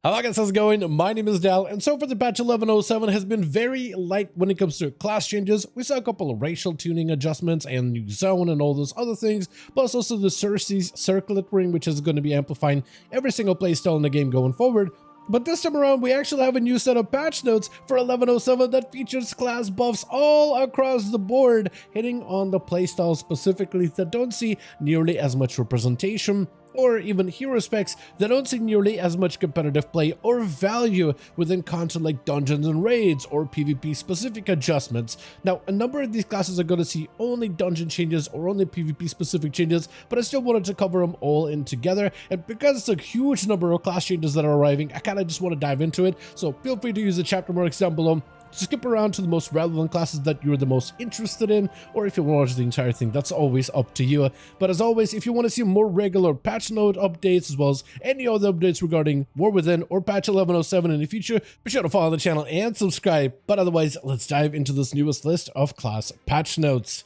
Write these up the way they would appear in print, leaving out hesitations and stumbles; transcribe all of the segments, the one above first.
Hello guys, how's it going? My name is Dal, and so far the patch 1107 has been very light when it comes to class changes. We saw a couple of racial tuning adjustments and new zone and all those other things, plus also the Cersei's circlet ring, which is going to be amplifying every single playstyle in the game going forward. But this time around, we actually have a new set of patch notes for 1107 that features class buffs all across the board, hitting on the playstyles specifically that don't see nearly as much representation, or even hero specs that don't see nearly as much competitive play or value within content like dungeons and raids or PvP specific adjustments. Now, a number of these classes are going to see only dungeon changes or only PvP specific changes, but I still wanted to cover them all in together, and because it's a huge number of class changes that are arriving, I kind of just want to dive into it, so feel free to use the chapter marks down below to skip around to the most relevant classes that you're the most interested in, or if you want to watch the entire thing, that's always up to you. But as always, if you want to see more regular patch note updates as well as any other updates regarding War Within or patch 1107 in the future, be sure to follow the channel and subscribe. But otherwise, let's dive into this newest list of class patch notes.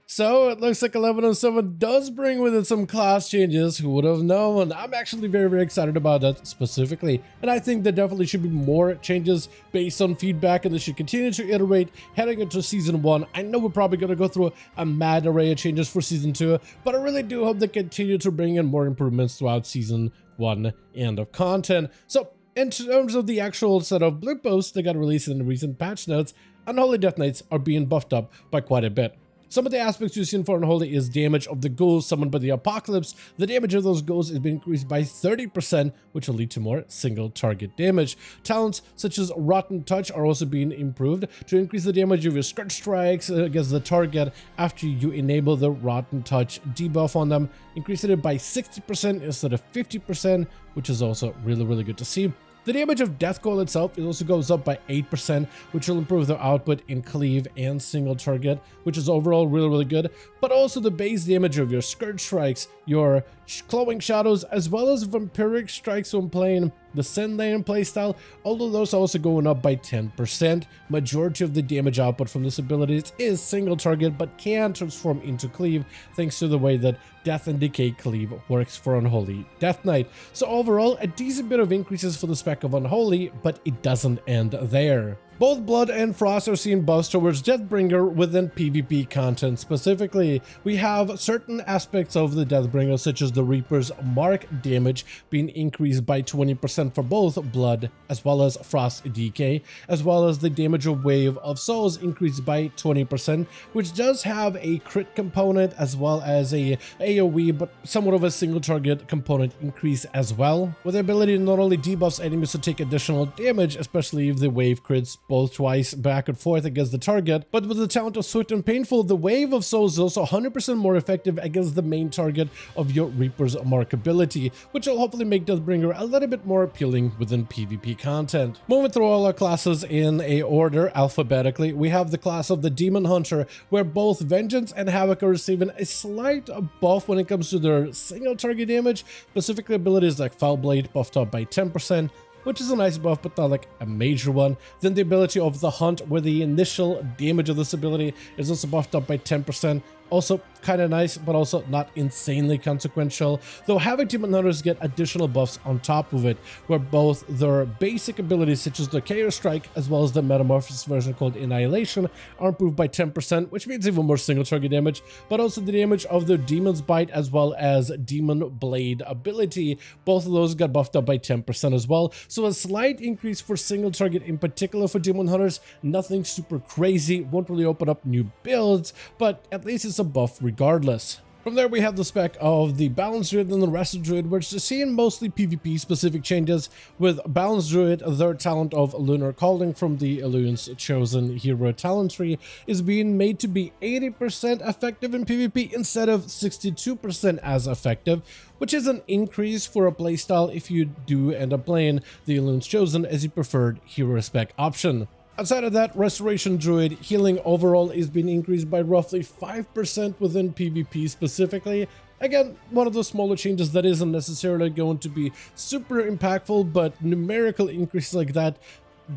So it looks like 1107 does bring with it some class changes. Who would have known? I'm actually very excited about that specifically, and I think there definitely should be more changes based on feedback, and they should continue to iterate heading into season 1. I know we're probably going to go through a mad array of changes for season 2, but I really do hope they continue to bring in more improvements throughout season 1 and of content. So in terms of the actual set of blue posts that got released in the recent patch notes, Unholy Death Knights are being buffed up by quite a bit. Some of the aspects you've seen for Unholy is damage of the ghouls summoned by the Apocalypse. The damage of those ghouls has been increased by 30%, which will lead to more single target damage. Talents such as Rotten Touch are also being improved to increase the damage of your Scourge Strikes against the target after you enable the Rotten Touch debuff on them, increasing it by 60% instead of 50%, which is also really good to see. The damage of Death Coil itself also goes up by 8%, which will improve their output in cleave and single target, which is overall really good. But also the base damage of your Scourge Strikes, your Clawing Shadows, as well as Vampiric Strikes when playing the Sin Lane playstyle, although those are also going up by 10%. Majority of the damage output from this ability is single target, but can transform into cleave thanks to the way that Death and Decay cleave works for Unholy Death Knight. So overall, a decent bit of increases for the spec of Unholy, but it doesn't end there. Both Blood and Frost are seeing buffs towards Deathbringer within PvP content. Specifically, we have certain aspects of the Deathbringer, such as the Reaper's Mark damage being increased by 20% for both Blood as well as Frost DK, as well as the damage of Wave of Souls increased by 20%, which does have a crit component as well as a AoE, but somewhat of a single target component increase as well, with the ability to not only debuffs enemies to take additional damage, especially if the Wave crits both twice back and forth against the target, but with the talent of Swift and Painful, the Wave of Souls is also 100% more effective against the main target of your Reaper's Mark ability, which will hopefully make Deathbringer a little bit more appealing within PvP content. Moving through all our classes in a order alphabetically, we have the class of the Demon Hunter, where both Vengeance and Havoc are receiving a slight buff when it comes to their single target damage, specifically abilities like Foul Blade buffed up by 10%, which is a nice buff, but not like a major one. Then the ability of the Hunt, where the initial damage of this ability is also buffed up by 10%. Also kind of nice, but also not insanely consequential, though Havoc Demon Hunters get additional buffs on top of it, where both their basic abilities such as the Chaos Strike as well as the Metamorphosis version called Annihilation are improved by 10%, which means even more single target damage, but also the damage of their Demon's Bite as well as Demon Blade ability, both of those got buffed up by 10% as well. So a slight increase for single target in particular for Demon Hunters, nothing super crazy, won't really open up new builds, but at least it's a buff regardless. From there we have the spec of the Balanced Druid and the Rested Druid, which is seeing mostly PvP specific changes, with Balanced Druid, their talent of Lunar Calling from the Illusion's Chosen Hero talent tree is being made to be 80% effective in PvP instead of 62% as effective, which is an increase for a playstyle if you do end up playing the Illusion's Chosen as your preferred hero spec option. Outside of that, Restoration Druid healing overall is being increased by roughly 5% within PvP specifically. Again, one of the smaller changes that isn't necessarily going to be super impactful, but numerical increases like that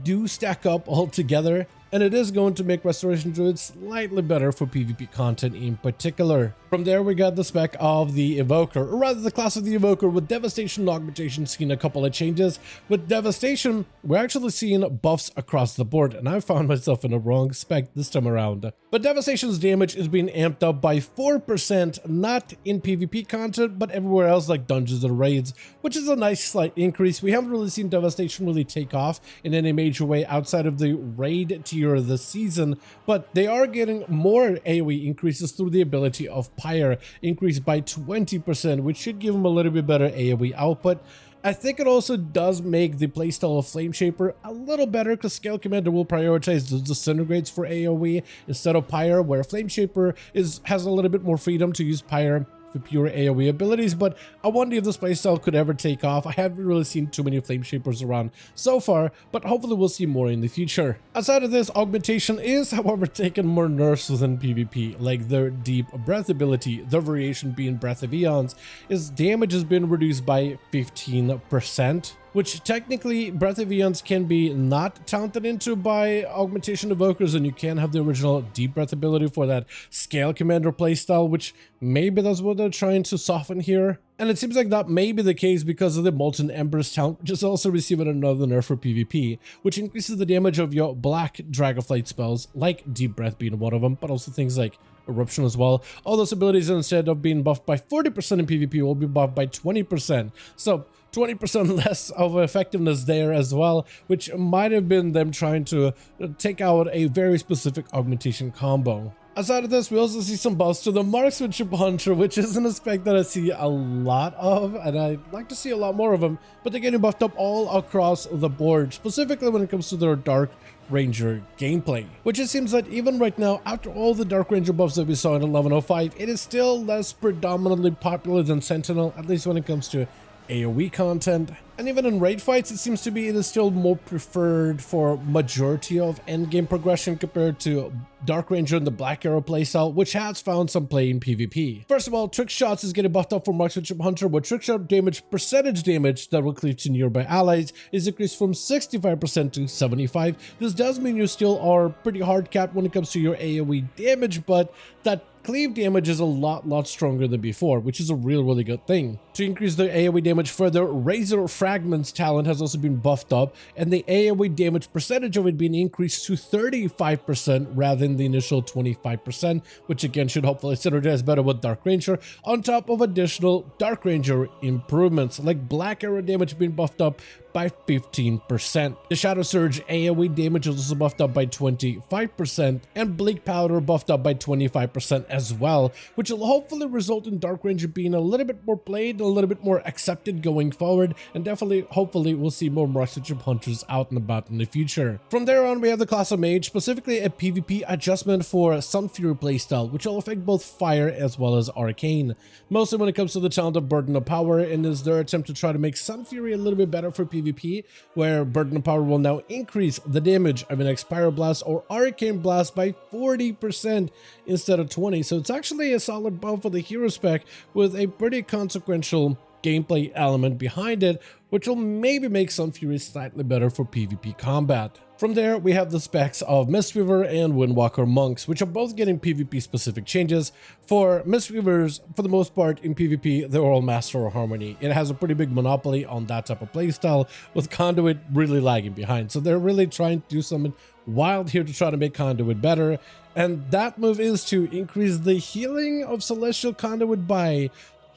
do stack up all together, and it is going to make Restoration Druid slightly better for PvP content in particular. From From there, we got the spec of the Evoker, or rather the class of the Evoker with Devastation and Augmentation seeing a couple of changes. With Devastation, we're actually seeing buffs across the board, and I found myself in a wrong spec this time around. But Devastation's damage is being amped up by 4%, not in PvP content, but everywhere else like dungeons and raids, which is a nice slight increase. We haven't really seen Devastation really take off in any major way outside of the raid tier this season, but they are getting more AoE increases through the ability of Pyre, increased by 20%, which should give them a little bit better AoE output. I think it also does make the playstyle of Flame Shaper a little better because Scale Commander will prioritize the Disintegrates for AoE instead of Pyre, where Flame Shaper has a little bit more freedom to use Pyre for pure AoE abilities, but I wonder if this playstyle could ever take off. I haven't really seen too many Flame Shapers around so far, but hopefully we'll see more in the future. Outside of this, Augmentation is, however, taking more nerfs within PvP, like their Deep Breath ability, the variation being Breath of Eons. Its damage has been reduced by 15%. Which technically Breath of Eons can be not counted into by Augmentation Evokers, and you can have the original Deep Breath ability for that Scale Commander playstyle, which maybe that's what they're trying to soften here. And it seems like that may be the case because of the Molten Embers talent, which is also receiving another nerf for PvP, which increases the damage of your black Dragonflight spells, like Deep Breath being one of them, but also things like Eruption as well. All those abilities, instead of being buffed by 40% in PvP, will be buffed by 20%. So 20% less of effectiveness there as well, which might have been them trying to take out a very specific augmentation combo. Outside of this, we also see some buffs to the Marksmanship Hunter, which is an spec that I see a lot of, and I'd like to see a lot more of them, but they're getting buffed up all across the board, specifically when it comes to their Dark Ranger gameplay, which it seems that even right now, after all the Dark Ranger buffs that we saw in 1105, it is still less predominantly popular than Sentinel, at least when it comes to AoE content. And even in raid fights, it seems to be it is still more preferred for majority of endgame progression compared to Dark Ranger and the Black Arrow playstyle, which has found some play in PvP. First of all, Trick Shots is getting buffed up for Marksmanship Hunter, where Trick Shot percentage damage that will cleave to nearby allies is increased from 65% to 75%. This does mean you still are pretty hard capped when it comes to your AoE damage, but that cleave damage is a lot stronger than before, which is a really good thing. To increase the AoE damage further, Razor Fragments talent has also been buffed up, and the AoE damage percentage of it being increased to 35% rather than the initial 25%, which again should hopefully synergize better with Dark Ranger, on top of additional Dark Ranger improvements, like Black Arrow damage being buffed up by 15%. The Shadow Surge AoE damage is also buffed up by 25%, and Bleak Powder buffed up by 25% as well, which will hopefully result in Dark Ranger being a little bit more played, a little bit more accepted going forward, and definitely, hopefully, we'll see more Marksmanship Hunters out and about in the future. From there on, we have the class of Mage, specifically a PvP adjustment for Sun Fury playstyle, which will affect both Fire as well as Arcane, mostly when it comes to the talent of Burden of Power, and is their attempt to try to make Sun Fury a little bit better for PvP, where Burden of Power will now increase the damage of an Expire Blast or Arcane Blast by 40% instead of 20%, so it's actually a solid buff for the hero spec with a pretty consequential gameplay element behind it, which will maybe make Sun Fury slightly better for PvP combat. From there, we have the specs of Mistweaver and Windwalker Monks, which are both getting PvP specific changes. For Mistweavers, for the most part in PvP, they're all Master of Harmony. It has a pretty big monopoly on that type of playstyle, with Conduit really lagging behind. So they're really trying to do something wild here to try to make Conduit better. And that move is to increase the healing of Celestial Conduit by,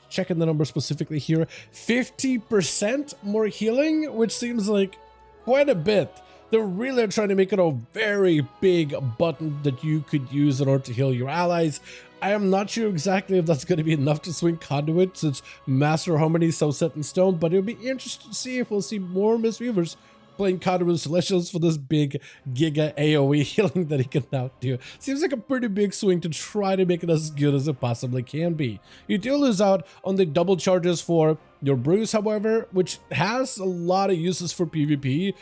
checking the number specifically here, 50% more healing, which seems like quite a bit. They're really trying to make it a very big button that you could use in order to heal your allies. I am not sure exactly if that's going to be enough to swing Conduit, since Master Harmony is so set in stone, but it'll be interesting to see if we'll see more Mistweavers playing Conduit Celestials for this big Giga AoE healing that he can now do. Seems like a pretty big swing to try to make it as good as it possibly can be. You do lose out on the double charges for your Bruise, however, which has a lot of uses for PvP.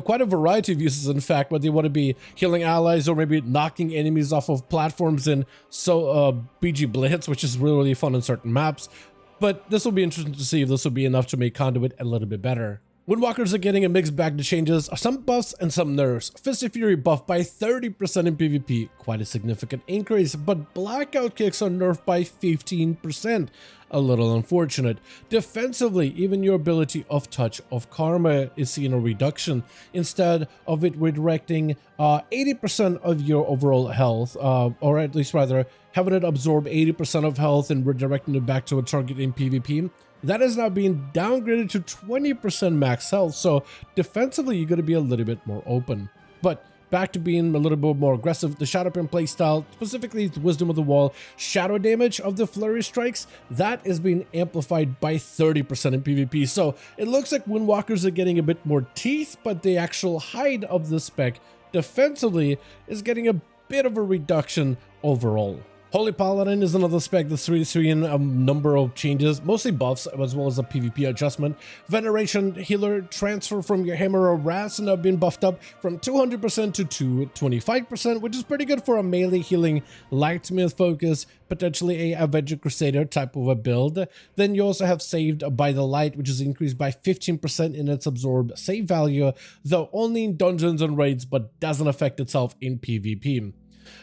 Quite a variety of uses, in fact, whether you want to be healing allies or maybe knocking enemies off of platforms in BG Blitz, which is really fun in certain maps. But this will be interesting to see if this will be enough to make Conduit a little bit better. Windwalkers are getting a mixed bag of changes, some buffs and some nerfs. Fist of Fury buffed by 30% in PvP, quite a significant increase, but Blackout Kicks are nerfed by 15%, a little unfortunate. Defensively, even your ability of Touch of Karma is seeing a reduction, instead of it redirecting 80% of your overall health, or at least rather, having it absorb 80% of health and redirecting it back to a target in PvP. That is now being downgraded to 20% max health, so defensively you're going to be a little bit more open. But back to being a little bit more aggressive, the Shadowpin playstyle, specifically the Wisdom of the Wall, shadow damage of the Flurry Strikes, that is being amplified by 30% in PvP. So it looks like Windwalkers are getting a bit more teeth, but the actual height of the spec defensively is getting a bit of a reduction overall. Holy Paladin is another spec that's seeing a number of changes, mostly buffs as well as a PvP adjustment. Veneration Healer transfer from your Hammer or Ras and have been buffed up from 200% to 25%, which is pretty good for a melee healing Lightsmith focus, potentially a Avenger Crusader type of a build. Then you also have Saved by the Light, which is increased by 15% in its absorbed save value, though only in dungeons and raids, but doesn't affect itself in PvP.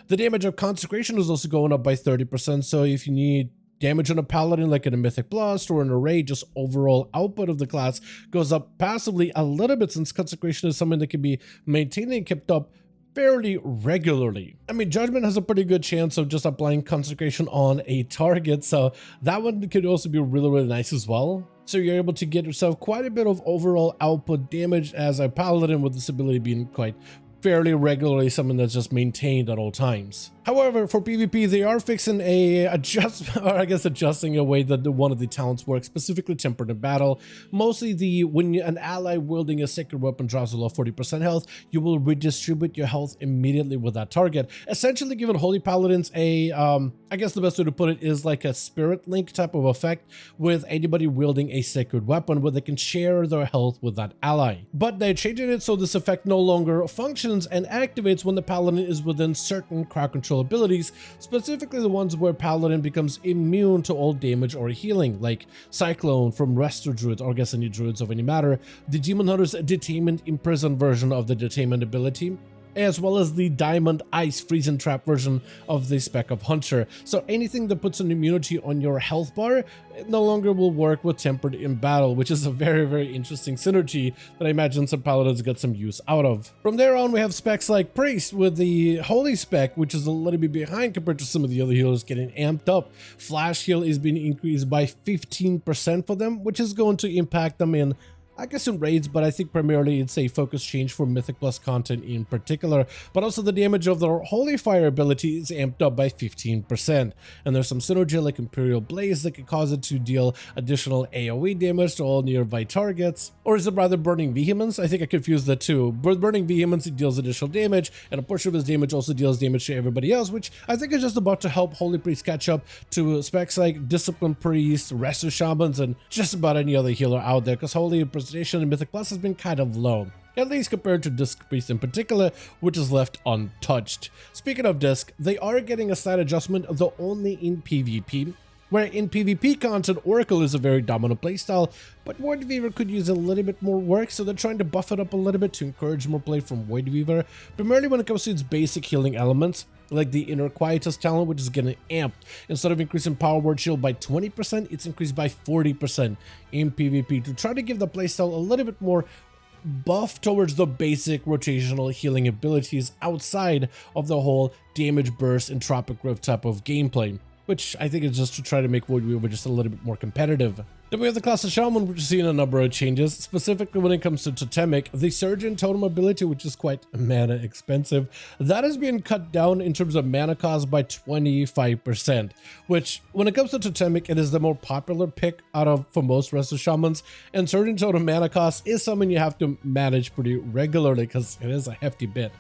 The damage of Consecration is also going up by 30%, so if you need damage on a Paladin like in a Mythic Blast or an Array, just overall output of the class goes up passively a little bit, since Consecration is something that can be maintained and kept up fairly regularly. I mean, Judgment has a pretty good chance of just applying Consecration on a target, so that one could also be really nice as well. So you're able to get yourself quite a bit of overall output damage as a Paladin, with this ability being quite fairly regularly something that's just maintained at all times. However, for PvP, they are fixing adjusting a way that one of the talents works, specifically Tempered in Battle. Mostly when an ally wielding a sacred weapon drops below 40% health, you will redistribute your health immediately with that target, essentially giving Holy Paladins a, I guess the best way to put it is like a Spirit Link type of effect with anybody wielding a sacred weapon, where they can share their health with that ally. But they're changing it so this effect no longer functions and activates when the Paladin is within certain crowd control abilities, specifically the ones where Paladin becomes immune to all damage or healing, like Cyclone from Restore Druid, or I guess any Druids of any matter, the Demon Hunter's Detainment Imprison version of the Detainment ability, as well as the Diamond Ice Freeze and Trap version of the Spec of Hunter. So anything that puts an immunity on your health bar, it no longer will work with Tempered in Battle, which is a very interesting synergy that I imagine some Paladins get some use out of. From there on, we have specs like Priest with the Holy spec, which is a little bit behind compared to some of the other healers getting amped up. Flash heal is being increased by 15% for them, which is going to impact them in, I guess, in raids, but I think primarily it's a focus change for Mythic Plus content in particular. But also the damage of their Holy Fire ability is amped up by 15%. And there's some synergy like Imperial Blaze that can cause it to deal additional AoE damage to all nearby targets. Or is it rather Burning Vehemence? I think I confused the two. With Burning Vehemence, it deals additional damage, and a portion of his damage also deals damage to everybody else, which I think is just about to help Holy Priest catch up to specs like Discipline Priest, Resto Shamans, and just about any other healer out there, because Holy in Mythic Plus has been kind of low, at least compared to Disc Priest in particular, which is left untouched. Speaking of Disc, they are getting a slight adjustment, though only in PvP, where in PvP content, Oracle is a very dominant playstyle, but Void Weaver could use a little bit more work, so they're trying to buff it up a little bit to encourage more play from Void Weaver, primarily when it comes to its basic healing elements, like the Inner Quietus talent, which is getting amped. Instead of increasing Power Word Shield by 20%, it's increased by 40% in PvP to try to give the playstyle a little bit more buff towards the basic rotational healing abilities outside of the whole damage burst and Tropic Rift type of gameplay, which I think is just to try to make Void Weaver just a little bit more competitive. Then we have the class of Shaman, which is seeing a number of changes, specifically when it comes to Totemic. The Surgeon Totem ability, which is quite mana expensive, that is being cut down in terms of mana cost by 25%, which when it comes to Totemic, it is the more popular pick for most Resto Shamans, and Surgeon Totem mana cost is something you have to manage pretty regularly because it is a hefty bit.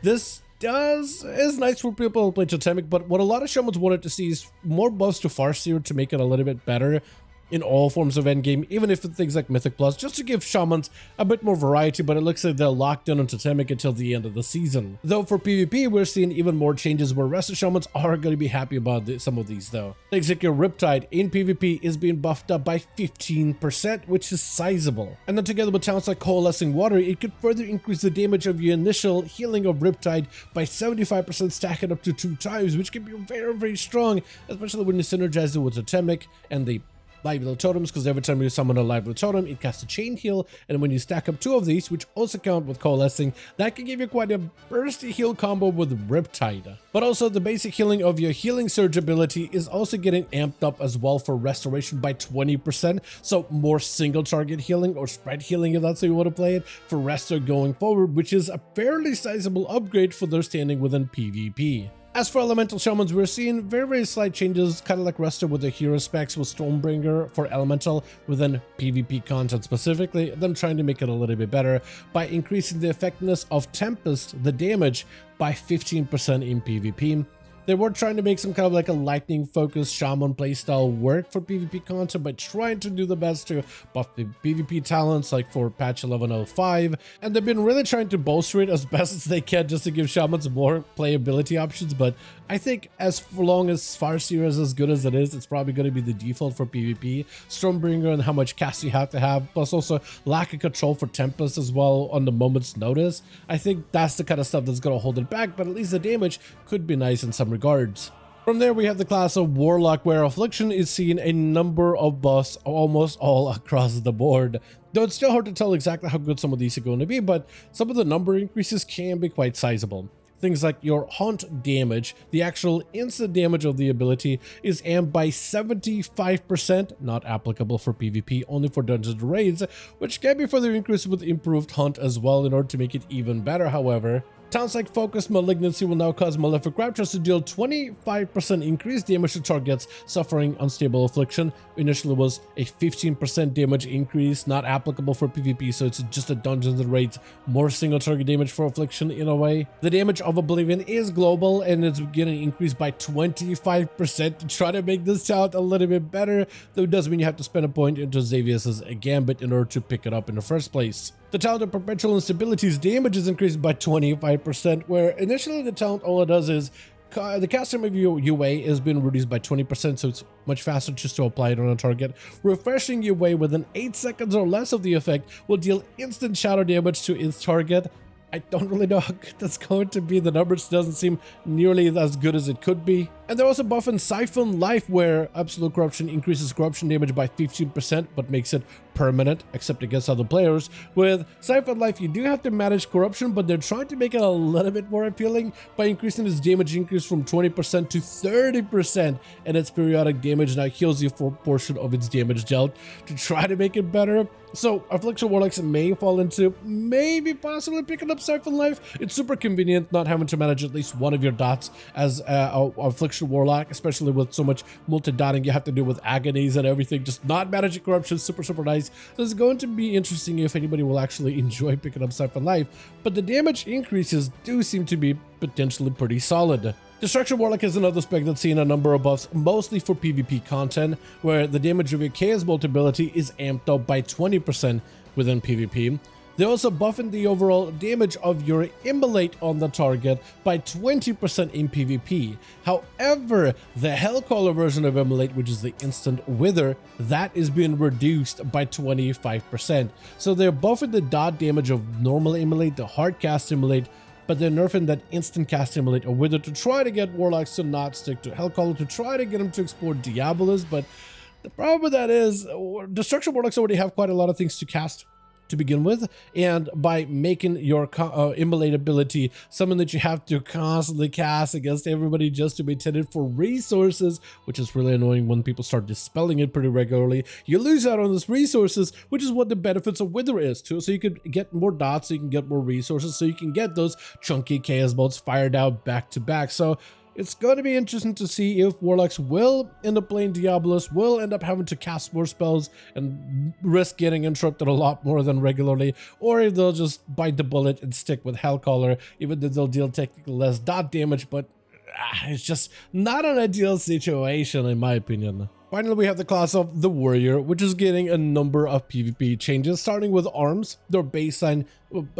This is nice for people who play Totemic, but what a lot of Shamans wanted to see is more buffs to Farseer to make it a little bit better. in all forms of endgame, even if it's things like Mythic Plus, just to give Shamans a bit more variety, but it looks like they're locked in on Totemic until the end of the season. Though for PvP, we're seeing even more changes where rest of Shamans are going to be happy about some of these though. Things like your Riptide in PvP is being buffed up by 15%, which is sizable. And then together with talents like Coalescing Water, it could further increase the damage of your initial healing of Riptide by 75%, stacking up to 2 times, which can be very, very strong, especially when you synergize it with Totemic and the Lively Totems, because every time you summon a Lively Totem, it casts a Chain Heal, and when you stack up 2 of these, which also count with Coalescing, that can give you quite a bursty heal combo with Riptide. But also, the basic healing of your Healing Surge ability is also getting amped up as well for Restoration by 20%, so more single target healing, or spread healing if that's how you want to play it, for Restor going forward, which is a fairly sizable upgrade for their standing within PvP. As for Elemental Shamans, we're seeing very, very slight changes, kind of like Restor with the hero specs with Stormbringer for Elemental within PvP content specifically, them trying to make it a little bit better by increasing the effectiveness of Tempest, the damage, by 15% in PvP. They were trying to make some kind of like a lightning focused Shaman playstyle work for PvP content by trying to do the best to buff the PvP talents like for patch 11.05, and they've been really trying to bolster it as best as they can just to give Shamans more playability options. But I think as long as Farseer is as good as it is, it's probably going to be the default for PvP. Stormbringer and how much cast you have to have, plus also lack of control for Tempest as well on the moment's notice. I think that's the kind of stuff that's going to hold it back, but at least the damage could be nice in some regards. From there, we have the class of Warlock, where Affliction is seeing a number of buffs almost all across the board. Though it's still hard to tell exactly how good some of these are going to be, but some of the number increases can be quite sizable. Things like your Haunt damage, the actual instant damage of the ability, is amped by 75%, not applicable for PvP, only for dungeons and raids, which can be further increased with improved Haunt as well in order to make it even better. However, talents like Focused Malignancy will now cause Malefic Raptures to deal 25% increased damage to targets suffering Unstable Affliction. Initially was a 15% damage increase, not applicable for PvP, so it's just a Dungeons and Raids more single target damage for Affliction in a way. The damage of Oblivion is global, and it's getting increased by 25% to try to make this talent a little bit better, though it does mean you have to spend a point into Xavius's Gambit in order to pick it up in the first place. The talent of Perpetual Instability's damage is increased by 25%, where initially the talent, all it does is the casting of your UA has been reduced by 20%, so it's much faster just to apply it on a target. Refreshing UA within 8 seconds or less of the effect will deal instant shadow damage to its target. I don't really know how good that's going to be. The numbers doesn't seem nearly as good as it could be. And they're also buffing Siphon Life, where Absolute Corruption increases corruption damage by 15%, but makes it permanent, except against other players. With Siphon Life, you do have to manage corruption, but they're trying to make it a little bit more appealing by increasing its damage increase from 20% to 30%, and its periodic damage now heals you for a portion of its damage dealt to try to make it better. So Affliction Warlocks may fall into maybe possibly picking up Siphon Life. It's super convenient not having to manage at least one of your dots as Affliction Warlock, especially with so much multi-dotting you have to do with agonies and everything. Just not managing corruption, super nice. So it's going to be interesting if anybody will actually enjoy picking up Siphon Life, but the damage increases do seem to be potentially pretty solid. Destruction Warlock is another spec that's seen a number of buffs, mostly for PvP content, where the damage of your Chaos Bolt ability is amped up by 20% within PvP. They're also buffing the overall damage of your Immolate on the target by 20% in PvP. However, the Hellcaller version of Immolate, which is the instant wither, that is being reduced by 25%. So they're buffing the dot damage of normal Immolate, the hard cast Immolate, but they're nerfing that instant cast Immolate or Wither to try to get Warlocks to not stick to Hellcaller, to try to get them to explore Diabolus. But the problem with that is Destruction Warlocks already have quite a lot of things to cast to begin with, and by making your Immolate ability something that you have to constantly cast against everybody just to maintain it for resources, which is really annoying when people start dispelling it pretty regularly, you lose out on those resources, which is what the benefits of Wither is too. So you could get more dots, so you can get more resources, so you can get those chunky Chaos Bolts fired out back to back. So it's going to be interesting to see if Warlocks will end up playing Diabolus, will end up having to cast more spells and risk getting interrupted a lot more than regularly, or if they'll just bite the bullet and stick with Hellcaller, even though they'll deal technically less dot damage, but it's just not an ideal situation in my opinion. Finally, we have the class of the Warrior, which is getting a number of PvP changes, starting with arms. Their baseline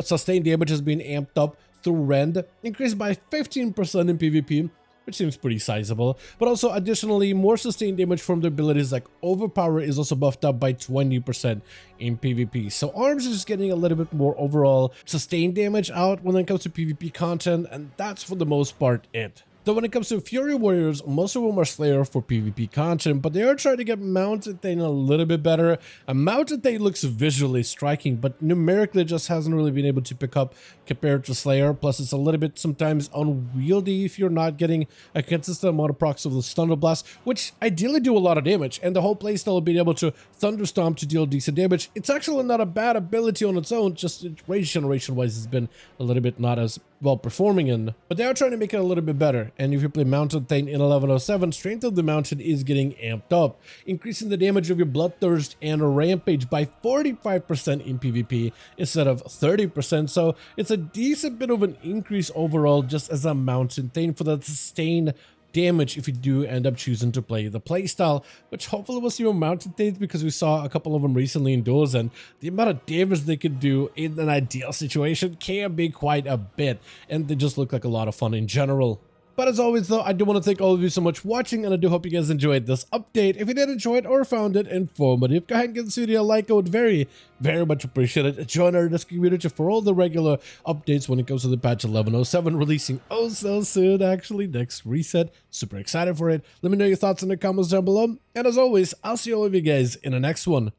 sustained damage has been amped up through Rend, increased by 15% in PvP, which seems pretty sizable. But also, additionally, more sustained damage from their abilities like Overpower is also buffed up by 20% in PvP. So arms is just getting a little bit more overall sustained damage out when it comes to PvP content, and that's for the most part it. Though when it comes to Fury Warriors, most of them are Slayer for PvP content, but they are trying to get Mounted Thane a little bit better. A Mounted Thane looks visually striking, but numerically just hasn't really been able to pick up compared to Slayer. Plus, it's a little bit sometimes unwieldy if you're not getting a consistent amount of procs of the Thunder Blast, which ideally do a lot of damage, and the whole playstyle of being able to Thunderstomp to deal decent damage. It's actually not a bad ability on its own, just rage generation-wise has been a little bit not as well performing in, but they are trying to make it a little bit better. And if you play Mounted Thane in 1107, Strength of the Mounted is getting amped up, increasing the damage of your Bloodthirst and Rampage by 45% in PvP instead of 30%. So it's a decent bit of an increase overall just as a Mounted Thane for that sustained damage if you do end up choosing to play the playstyle, which hopefully will see more Mounted Thanes, because we saw a couple of them recently in duels, and the amount of damage they could do in an ideal situation can be quite a bit, and they just look like a lot of fun in general. But as always though, I do want to thank all of you so much for watching, and I do hope you guys enjoyed this update. If you did enjoy it or found it informative, go ahead and give this video a like. I would very much appreciate it. Join our Discord community for all the regular updates when it comes to the patch 1107 releasing oh so soon, actually, next reset. Super excited for it. Let me know your thoughts in the comments down below. And as always, I'll see all of you guys in the next one.